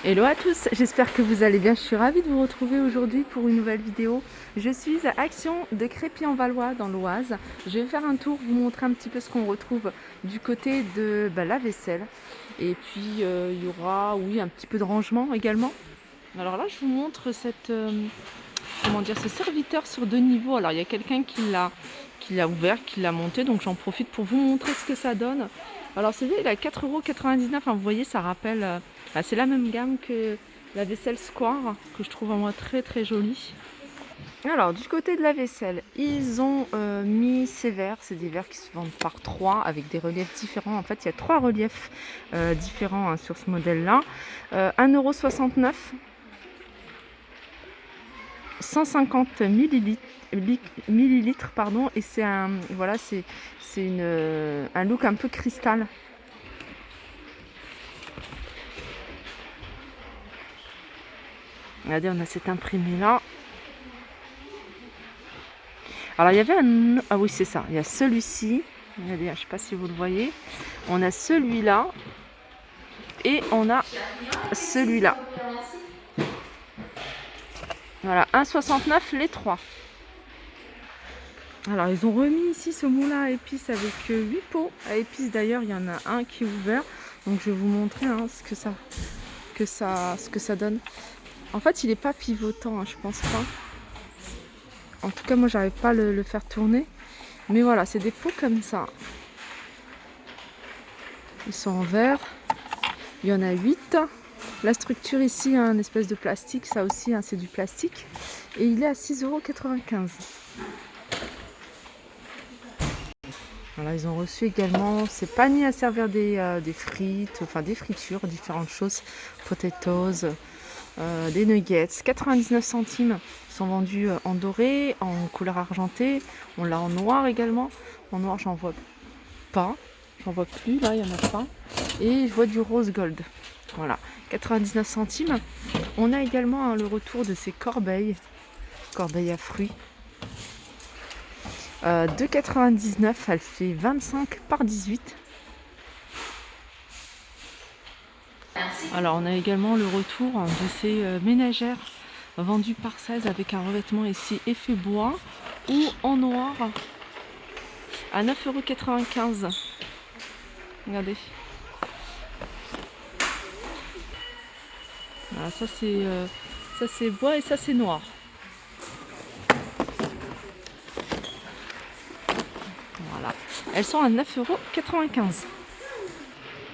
Hello à tous, j'espère que vous allez bien. Je suis ravie de vous retrouver aujourd'hui pour une nouvelle vidéo. Je suis à Action de Crépy-en-Valois dans l'Oise. Je vais faire un tour, vous montrer un petit peu ce qu'on retrouve du côté de la vaisselle. Et puis il y aura, oui, un petit peu de rangement également. Alors là, je vous montre ce serviteur sur 2 niveaux. Alors il y a quelqu'un qui l'a ouvert, qui l'a monté, donc j'en profite pour vous montrer ce que ça donne. Alors celui-là, il est à 4,99 €. Vous voyez, ça rappelle, c'est la même gamme que la vaisselle Square, que je trouve moi très très jolie. Alors du côté de la vaisselle, ils ont mis ces verres, c'est des verres qui se vendent par 3 avec des reliefs différents. En fait, il y a 3 reliefs différents sur ce modèle-là. 1,69 €. 150 millilitres, pardon, et c'est un look un peu cristal. Regardez, on a cet imprimé là. Alors il y avait ah oui, c'est ça, il y a celui-ci. Regardez, je sais pas si vous le voyez. On a celui-là et on a celui-là. Voilà, 1,69 € les 3. Alors ils ont remis ici ce moulin à épices avec 8 pots à épices. D'ailleurs, il y en a un qui est ouvert, donc je vais vous montrer ce que ça donne. En fait, il n'est pas pivotant, je pense pas. En tout cas, moi j'arrive pas à le faire tourner. Mais voilà, c'est des pots comme ça. Ils sont en verre. Il y en a 8. La structure ici, une espèce de plastique, ça aussi, c'est du plastique. Et il est à 6,95 €. Voilà, ils ont reçu également ces paniers à servir des frites, enfin des fritures, différentes choses, potatoes, des nuggets. 99 centimes, sont vendus en doré, en couleur argentée. On l'a en noir également. En noir, j'en vois pas. J'en vois plus, là, il n'y en a pas. Et je vois du rose gold. Voilà, 99 centimes. On a également le retour de ces corbeilles à fruits. 2,99 €, elle fait 25 par 18. Alors on a également le retour de ces ménagères vendues par 16 avec un revêtement ici effet bois ou en noir à 9,95 €. Regardez. Voilà, ça c'est bois et ça c'est noir. Voilà. Elles sont à 9,95 €.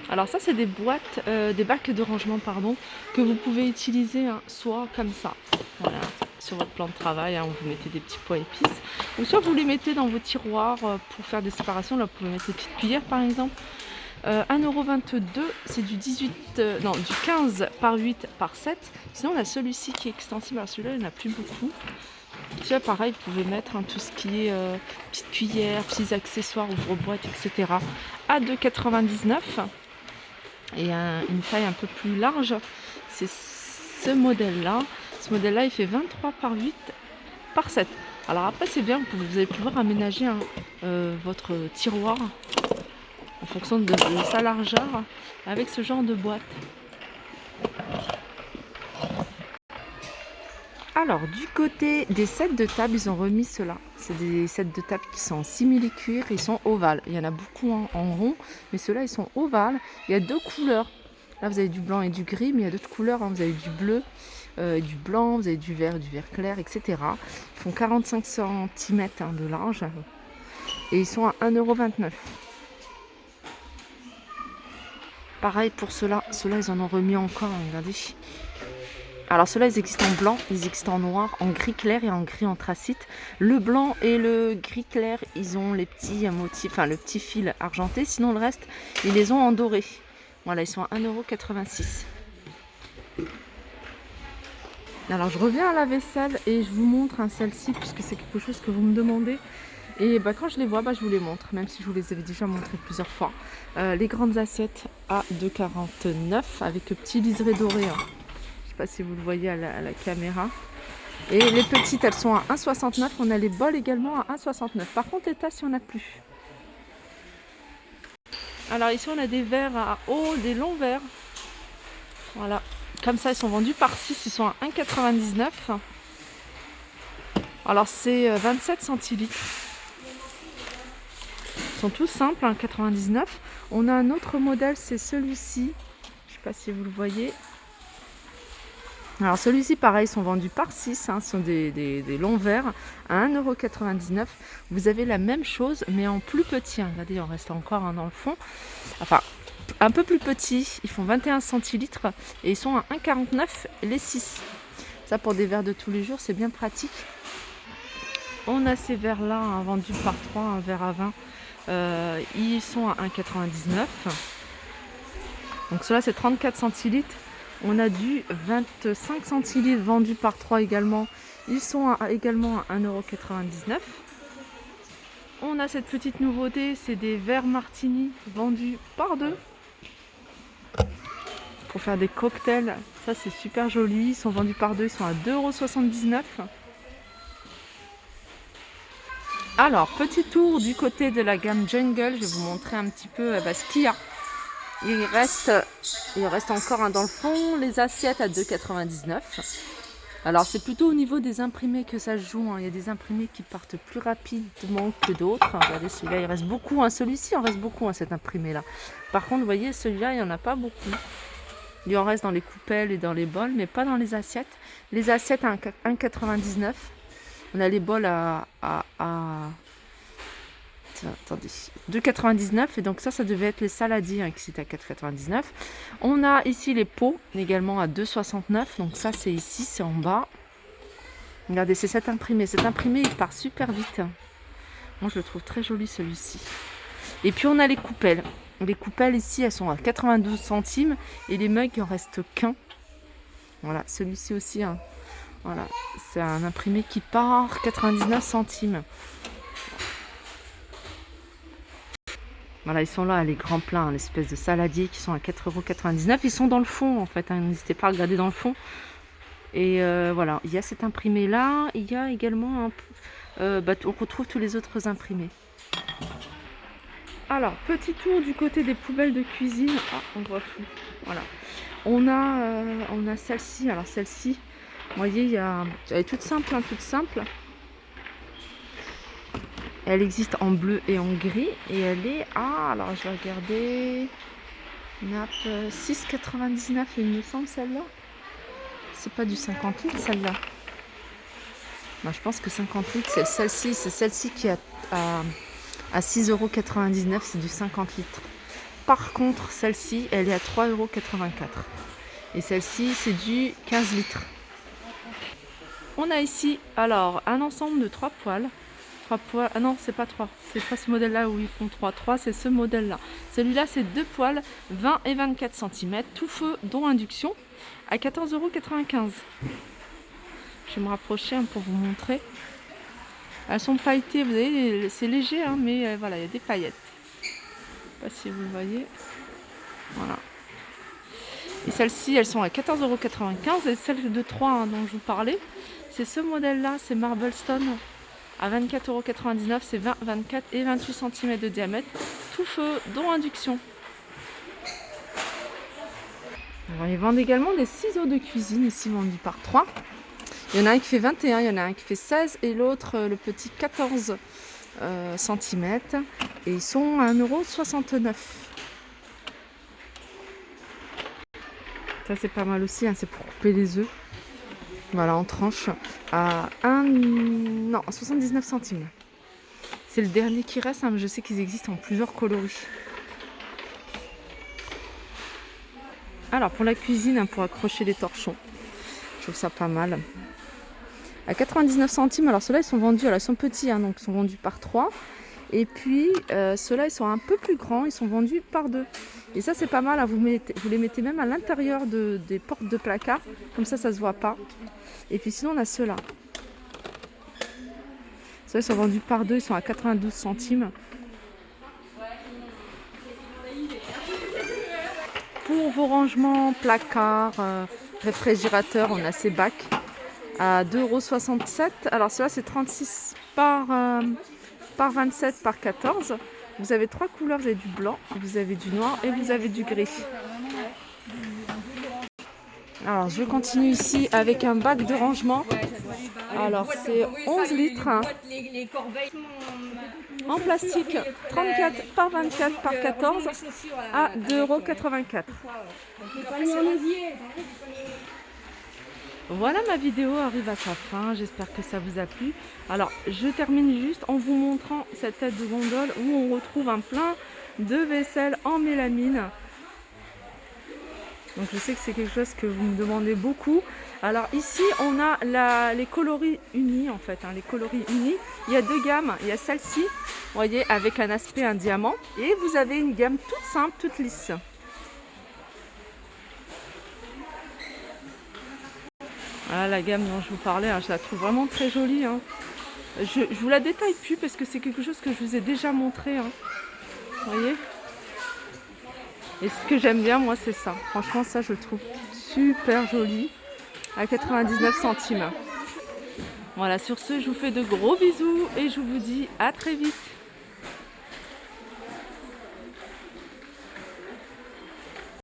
Alors ça c'est des boîtes, des bacs de rangement pardon, que vous pouvez utiliser soit comme ça, voilà, sur votre plan de travail, vous mettez des petits pots à épices, ou soit vous les mettez dans vos tiroirs pour faire des séparations. Là vous pouvez mettre des petites cuillères par exemple. 1,22 €, c'est du 15 par 8 par 7. Sinon on a celui-ci qui est extensible. Alors celui-là il n'y en a plus beaucoup. Celui-là pareil, vous pouvez mettre tout ce qui est petites cuillères, petits accessoires, ouvre-boîtes, etc. à 2,99 €. Et une taille un peu plus large, c'est ce modèle-là. Ce modèle-là, il fait 23 par 8 par 7. Alors après, c'est bien, vous allez pouvoir aménager votre tiroir en fonction de sa largeur avec ce genre de boîte. Alors, du côté des sets de table, ils ont remis cela. C'est des sets de table qui sont en simili-cuir, ils sont ovales. Il y en a beaucoup en rond, mais ceux-là, ils sont ovales. Il y a 2 couleurs. Là, vous avez du blanc et du gris, mais il y a d'autres couleurs. Vous avez du bleu, du blanc, vous avez du vert clair, etc. Ils font 45 cm de large et ils sont à 1,29 €. Pareil pour ceux-là. Ceux-là, ils en ont remis encore, regardez. Alors ceux-là, ils existent en blanc, ils existent en noir, en gris clair et en gris anthracite. Le blanc et le gris clair, ils ont les petits motifs, le petit fil argenté. Sinon le reste, ils les ont en doré. Voilà, ils sont à 1,86 €. Alors je reviens à la vaisselle et je vous montre celle-ci puisque c'est quelque chose que vous me demandez. Et quand je les vois, je vous les montre, même si je vous les avais déjà montrées plusieurs fois. Les grandes assiettes à 2,49 € avec le petit liseré doré. Je ne sais pas si vous le voyez à la caméra. Et les petites, elles sont à 1,69 €. On a les bols également à 1,69 €. Par contre, les tasses, il n'y en a plus. Alors ici, on a des verres à eau, des longs verres. Voilà. Comme ça, ils sont vendus par 6, ils sont à 1,99. Alors c'est 27 centilitres. Ils sont tous simples, 1,99. On a un autre modèle, c'est celui-ci. Je ne sais pas si vous le voyez. Alors celui-ci, pareil, ils sont vendus par 6. Ce sont des longs verres à 1,99 €. Vous avez la même chose, mais en plus petit. Regardez, il en reste encore un dans le fond. Enfin, un peu plus petit. Ils font 21 centilitres et ils sont à 1,49 € les 6. Ça, pour des verres de tous les jours, c'est bien pratique. On a ces verres-là vendus par 3, un verre à vin. Ils sont à 1,99 €. Donc cela, c'est 34 centilitres. On a du 25 centilitres vendus par 3 également. Ils sont également à 1,99 €. On a cette petite nouveauté, c'est des verres martini vendus par 2. Pour faire des cocktails, ça c'est super joli. Ils sont vendus par 2, ils sont à 2,79 €. Alors, petit tour du côté de la gamme Jungle. Je vais vous montrer un petit peu ce qu'il y a. Il reste encore dans le fond, les assiettes à 2,99 €. Alors c'est plutôt au niveau des imprimés que ça se joue. Il y a des imprimés qui partent plus rapidement que d'autres. Regardez, celui-là, il reste beaucoup. Celui-ci, il en reste beaucoup, cet imprimé-là. Par contre, vous voyez, celui-là, il n'y en a pas beaucoup. Il en reste dans les coupelles et dans les bols, mais pas dans les assiettes. Les assiettes à 1,99 €. On a les bols à 2,99 € et donc ça devait être les saladiers qui c'était à 4,99 €. On a ici les pots également à 2,69 €. Donc ça c'est ici, c'est en bas. Regardez, c'est cet imprimé. Cet imprimé il part super vite. Moi je le trouve très joli celui-ci. Et puis on a les coupelles. Les coupelles ici elles sont à 92 centimes et les mugs il en reste qu'un. Voilà, celui-ci aussi. Voilà, c'est un imprimé qui part 99 centimes. Voilà, ils sont là, les grands plats, l'espèce de saladier qui sont à 4,99 €. Ils sont dans le fond en fait, n'hésitez pas à regarder dans le fond. Et voilà, il y a cet imprimé là, il y a également on retrouve tous les autres imprimés. Alors, petit tour du côté des poubelles de cuisine. Ah, on voit flou. Voilà. On a celle-ci. Alors celle-ci, vous voyez, elle est toute simple, toute simple. Elle existe en bleu et en gris et elle est alors je vais regarder, nappe 6,99 il me semble celle-là. C'est pas du 50 litres celle-là. Non, je pense que 50 litres c'est celle-ci, qui est à 6,99 €, c'est du 50 litres. Par contre celle-ci elle est à 3,84 € et celle-ci c'est du 15 litres. On a ici alors un ensemble de 3 poêles. 3 poêles. Ah non, c'est pas 3. C'est pas ce modèle-là où ils font 3. 3, c'est ce modèle-là. Celui-là, c'est 2 poêles, 20 et 24 cm, tout feu, dont induction, à 14,95 €. Je vais me rapprocher pour vous montrer. Elles sont pailletées, vous voyez, c'est léger, mais voilà, il y a des paillettes. Je ne sais pas si vous le voyez. Voilà. Et celles-ci, elles sont à 14,95 € et celle de 3 dont je vous parlais, c'est ce modèle-là, c'est Marblestone. À 24,99 €, c'est 20, 24 et 28 cm de diamètre, tout feu, dont induction. Alors, ils vendent également des ciseaux de cuisine, ici vendus par 3. Il y en a un qui fait 21, il y en a un qui fait 16 et l'autre, le petit 14 cm. Et ils sont à 1,69 €. Ça c'est pas mal aussi, c'est pour couper les œufs. Voilà, en tranche à 79 centimes. C'est le dernier qui reste, mais je sais qu'ils existent en plusieurs coloris. Alors pour la cuisine, pour accrocher les torchons, je trouve ça pas mal. À 99 centimes, alors ceux-là ils sont vendus, ils sont petits, donc ils sont vendus par 3. Et puis ceux-là ils sont un peu plus grands, ils sont vendus par 2. Et ça c'est pas mal, vous les mettez même à l'intérieur des portes de placard, comme ça se voit pas. Et puis sinon on a ceux-là. Ceux-là ils sont vendus par 2, ils sont à 92 centimes. Pour vos rangements, placards, réfrigérateurs, on a ces bacs à 2,67 €. Alors ceux-là c'est 36 par 27 par 14. Vous avez 3 couleurs, vous avez du blanc, vous avez du noir et vous avez du gris. Alors je continue ici avec un bac de rangement. Alors c'est 11 litres hein, en plastique, 34 par 24 par 14 à 2,84 €. Voilà, ma vidéo arrive à sa fin, j'espère que ça vous a plu. Alors je termine juste en vous montrant cette tête de gondole où on retrouve un plein de vaisselle en mélamine. Donc je sais que c'est quelque chose que vous me demandez beaucoup. Alors ici on a les coloris unis en fait, hein, les coloris unis. Il y a deux gammes, il y a celle-ci, vous voyez, avec un aspect un diamant. Et vous avez une gamme toute simple, toute lisse. Voilà la gamme dont je vous parlais, hein, je la trouve vraiment très jolie. Hein. Je vous la détaille plus parce que c'est quelque chose que je vous ai déjà montré. Hein. Vous voyez ? Et ce que j'aime bien, moi, c'est ça. Franchement, ça, je le trouve super joli. À 99 centimes. Voilà, sur ce, je vous fais de gros bisous et je vous dis à très vite.